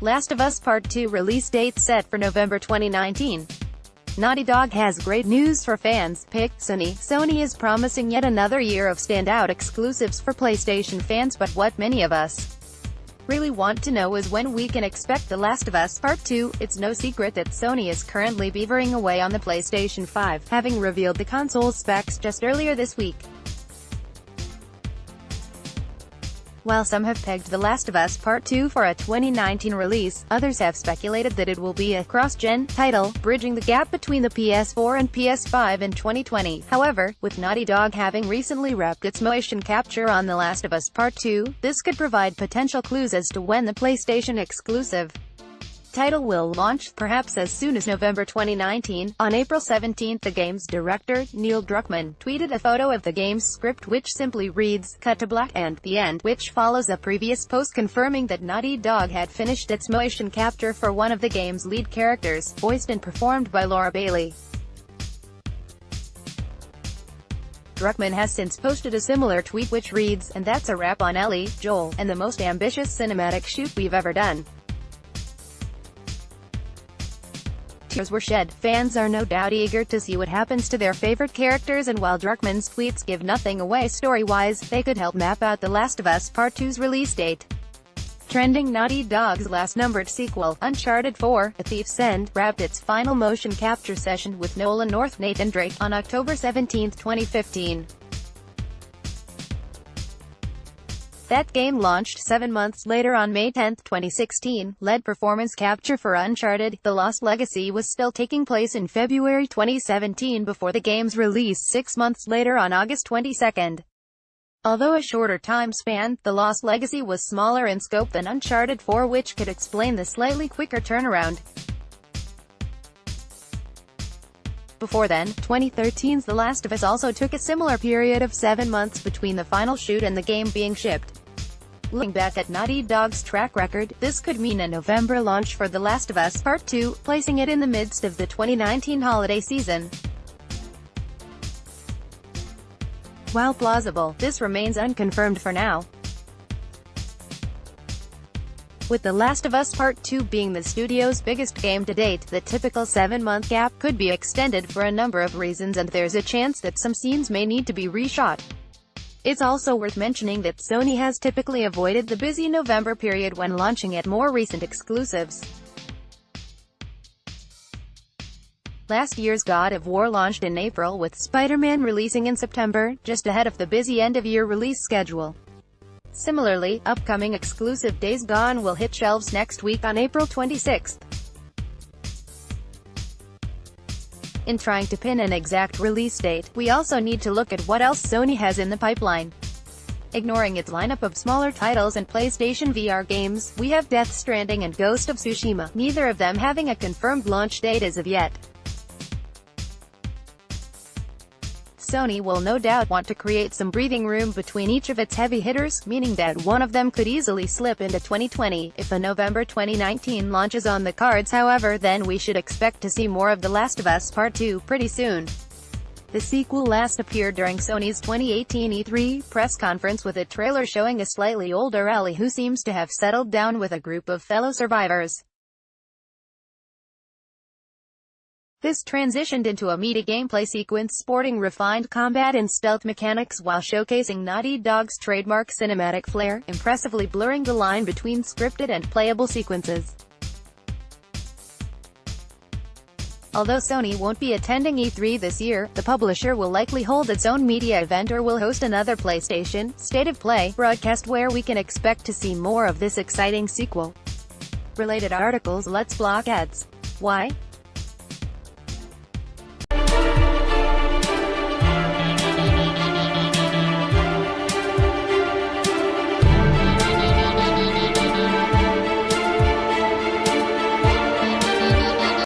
Last of Us Part 2 release date set for November 2019. Naughty Dog has great news for fans. Pick Sony. Sony is promising yet another year of standout exclusives for PlayStation fans, but what many of us really want to know is when we can expect The Last of Us Part 2. It's no secret that Sony is currently beavering away on the PlayStation 5, having revealed the console's specs just earlier this week. While some have pegged The Last of Us Part 2 for a 2019 release, others have speculated that it will be a cross-gen title, bridging the gap between the PS4 and PS5 in 2020. However, with Naughty Dog having recently wrapped its motion capture on The Last of Us Part 2, this could provide potential clues as to when the PlayStation exclusive title will launch, perhaps as soon as November 2019. On April 17, the game's director, Neil Druckmann, tweeted a photo of the game's script which simply reads, "Cut to black," and "The End," which follows a previous post confirming that Naughty Dog had finished its motion capture for one of the game's lead characters, voiced and performed by Laura Bailey. Druckmann has since posted a similar tweet which reads, "And that's a wrap on Ellie, Joel, and the most ambitious cinematic shoot we've ever done." Tears were shed. Fans are no doubt eager to see what happens to their favorite characters, and while Druckmann's tweets give nothing away story-wise, they could help map out The Last of Us Part 2's release date. Trending: Naughty Dog's last numbered sequel, Uncharted 4: A Thief's End, wrapped its final motion capture session with Nolan North, Nathan Drake, on October 17, 2015. That game launched 7 months later on May 10, 2016. LED performance capture for Uncharted: The Lost Legacy was still taking place in February 2017 before the game's release 6 months later on August 22. Although a shorter time span, The Lost Legacy was smaller in scope than Uncharted 4, which could explain the slightly quicker turnaround. Before then, 2013's The Last of Us also took a similar period of 7 months between the final shoot and the game being shipped. Looking back at Naughty Dog's track record, this could mean a November launch for The Last of Us Part 2, placing it in the midst of the 2019 holiday season. While plausible, this remains unconfirmed for now. With The Last of Us Part 2 being the studio's biggest game to date, the typical 7-month gap could be extended for a number of reasons, and there's a chance that some scenes may need to be reshot. It's also worth mentioning that Sony has typically avoided the busy November period when launching at more recent exclusives. Last year's God of War launched in April, with Spider-Man releasing in September, just ahead of the busy end-of-year release schedule. Similarly, upcoming exclusive Days Gone will hit shelves next week on April 26. In trying to pin an exact release date, we also need to look at what else Sony has in the pipeline. Ignoring its lineup of smaller titles and PlayStation VR games, we have Death Stranding and Ghost of Tsushima, neither of them having a confirmed launch date as of yet. Sony will no doubt want to create some breathing room between each of its heavy hitters, meaning that one of them could easily slip into 2020. If a November 2019 launch is on the cards, however, then we should expect to see more of The Last of Us Part 2 pretty soon. The sequel last appeared during Sony's 2018 E3 press conference, with a trailer showing a slightly older Ellie who seems to have settled down with a group of fellow survivors. This transitioned into a meaty gameplay sequence sporting refined combat and stealth mechanics while showcasing Naughty Dog's trademark cinematic flair, impressively blurring the line between scripted and playable sequences. Although Sony won't be attending E3 this year, the publisher will likely hold its own media event or will host another PlayStation State of Play broadcast where we can expect to see more of this exciting sequel. Related articles. Let's block ads. Why?